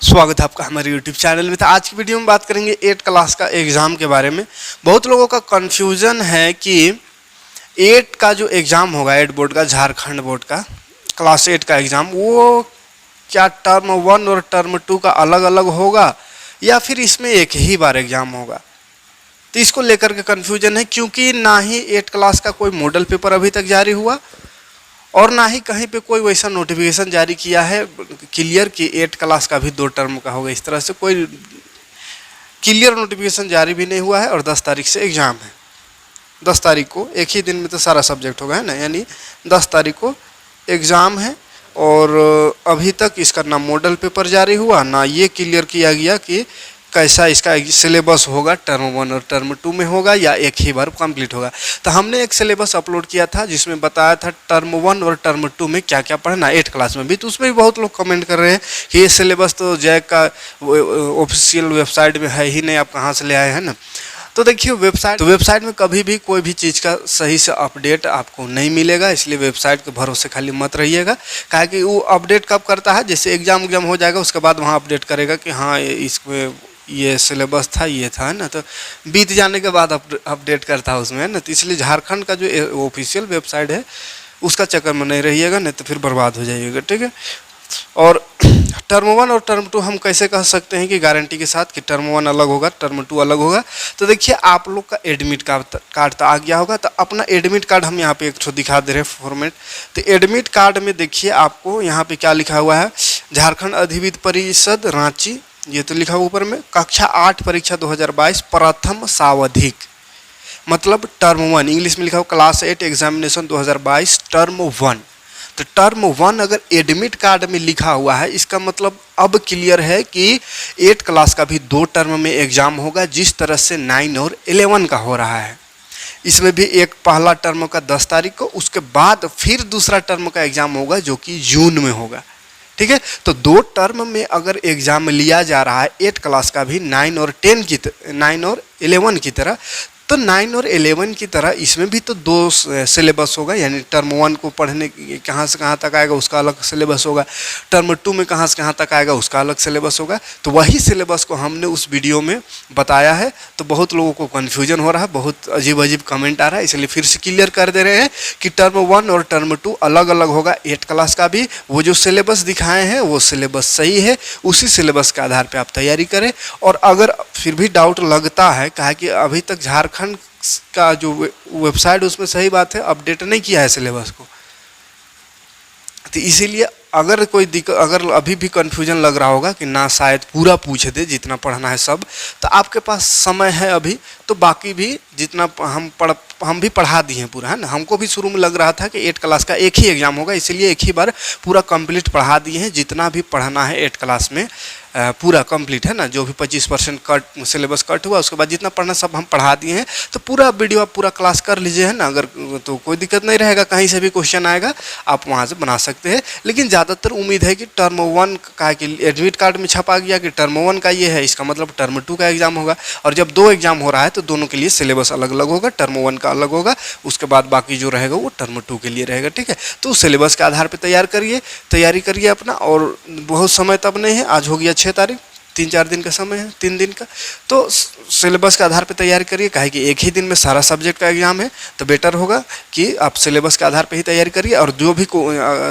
स्वागत है आपका हमारे YouTube चैनल में। तो आज की वीडियो में बात करेंगे 8 क्लास का एग्ज़ाम के बारे में। बहुत लोगों का कन्फ्यूज़न है कि 8 का जो एग्ज़ाम होगा, 8 बोर्ड का, झारखंड बोर्ड का क्लास 8 का एग्ज़ाम, वो क्या टर्म 1 और टर्म 2 का अलग अलग होगा या फिर इसमें एक ही बार एग्ज़ाम होगा। तो इसको लेकर के कन्फ्यूजन है, क्योंकि ना ही 8 क्लास का कोई मॉडल पेपर अभी तक जारी हुआ और ना ही कहीं पे कोई वैसा नोटिफिकेशन जारी किया है क्लियर कि 8 क्लास का भी 2 टर्म का होगा। इस तरह से कोई क्लियर नोटिफिकेशन जारी भी नहीं हुआ है और 10 तारीख से एग्ज़ाम है। 10 तारीख को एक ही दिन में तो सारा सब्जेक्ट होगा, है ना, यानी 10 तारीख को एग्ज़ाम है और अभी तक इसका ना मॉडल पेपर जारी हुआ, ना ये क्लियर किया गया कि कैसा इसका सिलेबस होगा, टर्म 1 और टर्म 2 में होगा या एक ही बार कंप्लीट होगा। तो हमने एक सिलेबस अपलोड किया था जिसमें बताया था टर्म 1 और टर्म 2 में क्या क्या पढ़ना, 8 क्लास में भी। तो उसमें भी बहुत लोग कमेंट कर रहे हैं कि ये सिलेबस तो जैक का ऑफिशियल वेबसाइट में है ही नहीं, आप कहाँ से ले आए हैं ना। तो देखिए वेबसाइट में कभी भी कोई भी चीज़ का सही से अपडेट आपको नहीं मिलेगा, इसलिए वेबसाइट के भरोसे खाली मत रहिएगा। कहा कि वो अपडेट कब करता है, जैसे एग्जाम हो जाएगा उसके बाद वहाँ अपडेट करेगा कि हाँ इसमें ये सिलेबस था, ये था, है ना। तो बीत जाने के बाद अपडेट करता है उसमें, है ना। तो इसलिए झारखंड का जो ऑफिशियल वेबसाइट है उसका चक्कर में नहीं रहिएगा, नहीं तो फिर बर्बाद हो जाइएगा, ठीक है। और टर्म 1 और टर्म 2 हम कैसे कह सकते हैं कि गारंटी के साथ कि टर्म 1 अलग होगा, टर्म 2 अलग होगा। तो देखिए आप लोग का एडमिट कार्ड तो आ गया होगा, तो अपना एडमिट कार्ड हम यहाँ पे एक ठो दिखा दे रहे हैं फॉर्मेट। तो एडमिट कार्ड में देखिए आपको यहाँ पे क्या लिखा हुआ है, झारखंड अधिविद्य परिषद रांची, ये तो लिखा हुआ ऊपर में, कक्षा 8 परीक्षा 2022 प्रथम सावधिक, मतलब टर्म 1, इंग्लिश में लिखा हुआ क्लास 8 एग्जामिनेशन 2022 टर्म 1। तो टर्म 1 अगर एडमिट कार्ड में लिखा हुआ है, इसका मतलब अब क्लियर है कि 8 क्लास का भी 2 टर्म में एग्जाम होगा, जिस तरह से 9 और 11 का हो रहा है। इसमें भी एक पहला टर्म का 10 तारीख को, उसके बाद फिर दूसरा टर्म का एग्जाम होगा जो कि जून में होगा, ठीक है। तो 2 टर्म में अगर एग्जाम लिया जा रहा है 8 क्लास का भी 9 और 11 की तरह, तो 9 और 11 की तरह इसमें भी तो 2 सिलेबस होगा, यानी टर्म 1 को पढ़ने कहाँ से कहाँ तक आएगा उसका अलग सिलेबस होगा, टर्म 2 में कहाँ से कहाँ तक आएगा उसका अलग सिलेबस होगा। तो वही सिलेबस को हमने उस वीडियो में बताया है। तो बहुत लोगों को कन्फ्यूजन हो रहा है, बहुत अजीब अजीब कमेंट आ रहा है, इसलिए फिर से क्लियर कर दे रहे हैं कि टर्म 1 और टर्म 2 अलग अलग होगा। 8 क्लास का भी वो जो सिलेबस दिखाए हैं वो सिलेबस सही है, उसी सिलेबस के आधार पर आप तैयारी करें। और अगर फिर भी डाउट लगता है, कहा कि अभी तक झारखंड का जो वेबसाइट उसमें सही बात है अपडेट नहीं किया है सिलेबस को, तो इसीलिए अगर कोई दिक्कत, अगर अभी भी कंफ्यूजन लग रहा होगा कि ना शायद पूरा पूछ दे जितना पढ़ना है सब, तो आपके पास समय है अभी, तो बाकी भी जितना हम भी पढ़ा दिए हैं पूरा, है ना। हमको भी शुरू में लग रहा था कि 8 क्लास का एक ही एग्जाम होगा, इसीलिए एक ही बार पूरा कंप्लीट पढ़ा दिए हैं। जितना भी पढ़ना है 8 क्लास में पूरा कंप्लीट, है ना। जो भी 25% कट सिलेबस कट हुआ उसके बाद जितना पढ़ना सब हम पढ़ा दिए हैं। तो पूरा वीडियो आप पूरा क्लास कर लीजिए, है ना। अगर तो कोई दिक्कत नहीं रहेगा, कहीं से भी क्वेश्चन आएगा आप वहाँ से बना सकते हैं। लेकिन ज़्यादातर उम्मीद है कि टर्म 1 का कि एडमिट कार्ड में छपा गया कि टर्म 1 का ये है, इसका मतलब टर्म 2 का एग्जाम होगा। और जब 2 एग्जाम हो रहा है तो दोनों के लिए सिलेबस अलग अलग होगा, टर्म 1 का अलग होगा, उसके बाद बाकी जो रहेगा वो टर्म 2 के लिए रहेगा, ठीक है। तो सिलेबस के आधार पर तैयारी करिए अपना। और बहुत समय तब नहीं है, आज हो गया 6 तारीख, 3-4 दिन का समय है, 3 दिन का। तो सिलेबस के आधार पर तैयारी करिए, काहे कि एक ही दिन में सारा सब्जेक्ट का एग्जाम है। तो बेटर होगा कि आप सिलेबस के आधार पर ही तैयारी करिए। और जो भी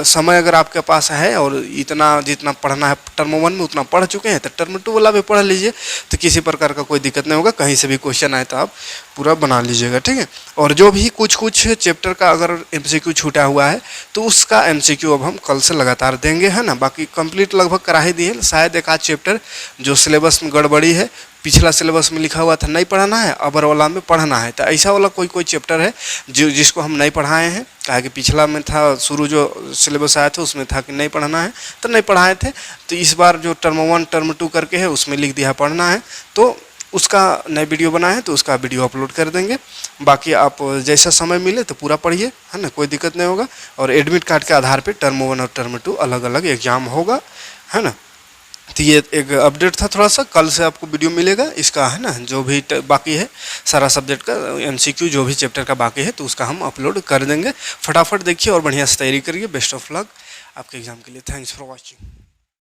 समय अगर आपके पास है और इतना जितना पढ़ना है टर्म 1 में उतना पढ़ चुके हैं, तो टर्म 2 वाला भी पढ़ लीजिए, तो किसी प्रकार का कोई दिक्कत नहीं होगा। कहीं से भी क्वेश्चन आए तो आप पूरा बना लीजिएगा, ठीक है। और जो भी कुछ चैप्टर का अगर MCQ छूटा हुआ है तो उसका MCQ अब हम कल से लगातार देंगे, है ना। बाकी कंप्लीट लगभग करा ही दिए, शायद एक आध चैप्टर जो सिलेबस में गड़बड़ी है, पिछला सिलेबस में लिखा हुआ था नहीं पढ़ना है, अबर वाला में पढ़ना है। तो ऐसा वाला कोई चैप्टर है जिसको हम नहीं पढ़ाए हैं, कहा कि पिछला में था, शुरू जो सिलेबस आया था उसमें था कि नहीं पढ़ना है तो नहीं पढ़ाए थे। तो इस बार जो टर्म 1 टर्म 2 करके है उसमें लिख दिया पढ़ना है, तो उसका नए वीडियो बनाए हैं तो उसका वीडियो अपलोड कर देंगे। बाकी आप जैसा समय मिले तो पूरा पढ़िए, है ना, कोई दिक्कत नहीं होगा। और एडमिट कार्ड के आधार पे टर्म 1 और टर्म 2 अलग अलग एग्जाम होगा, है ना। तो ये एक अपडेट था थोड़ा सा, कल से आपको वीडियो मिलेगा इसका, है ना। जो भी बाकी है सारा सब्जेक्ट का MCQ जो भी चैप्टर का बाकी है तो उसका हम अपलोड कर देंगे। फटाफट देखिए और बढ़िया से तैयारी करिए। बेस्ट ऑफ लक आपके एग्ज़ाम के लिए। Thanks for watching.